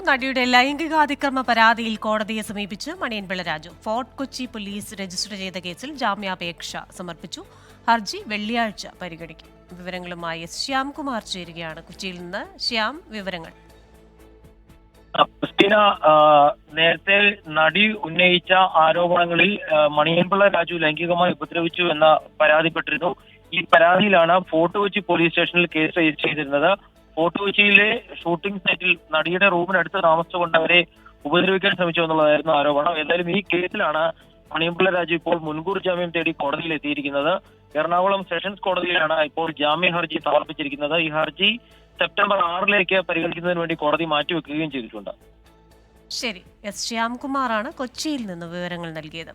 നടിയുടെ ലൈംഗികാതിക്രമ പരാതിയിൽ കോടതിയെ സമീപിച്ച് Maniyanpilla Raju. Fort Kochi police register ചെയ്ത കേസിൽ ജാമ്യാപേക്ഷ സമർപ്പിച്ചു. ഹർജി വെള്ളിയാഴ്ച പരിഗണിക്കും. വിവരങ്ങളുമായി ശ്യാംകുമാർ ചേരുകയാണ് കൊച്ചിയിൽ നിന്ന്. ശ്യാം, വിവരങ്ങൾ. ക്രിസ്റ്റീന, നേരത്തെ നടി ഉന്നയിച്ച ആരോപണങ്ങളിൽ മണിയൻപിള്ള രാജു ലൈംഗികമായി ഉപദ്രവിച്ചു എന്ന പരാതിപ്പെട്ടിരുന്നു. ഈ പരാതിയിലാണ് ഫോർട്ട് കൊച്ചി പോലീസ് സ്റ്റേഷനിൽ കേസ് രജിസ്റ്റർ ചെയ്തിരുന്നത്. ഫോർട്ട് കൊച്ചിയിലെ ഷൂട്ടിംഗ് സൈറ്റിൽ നടിയുടെ റൂമിനടുത്ത് താമസിച്ചുകൊണ്ട് അവരെ ഉപദ്രവിക്കാൻ ശ്രമിച്ചു എന്നുള്ളതായിരുന്നു ആരോപണം. എന്തായാലും ഈ കേസിലാണ് മണിയൻപിള്ള രാജു ഇപ്പോൾ മുൻകൂർ ജാമ്യം തേടി കോടതിയിൽ എത്തിയിരിക്കുന്നത്. എറണാകുളം സെഷൻസ് കോടതിയിലാണ് ഇപ്പോൾ ജാമ്യ ഹർജി സമർപ്പിച്ചിരിക്കുന്നത്. ഈ ഹർജി സെപ്റ്റംബർ 6 പരിഗണിക്കുന്നതിന് വേണ്ടി കോടതി മാറ്റിവെക്കുകയും ചെയ്തിട്ടുണ്ട്. ശരി, എസ് ശ്യാംകുമാറാണ് കൊച്ചിയിൽ നിന്ന് വിവരങ്ങൾ നൽകിയത്.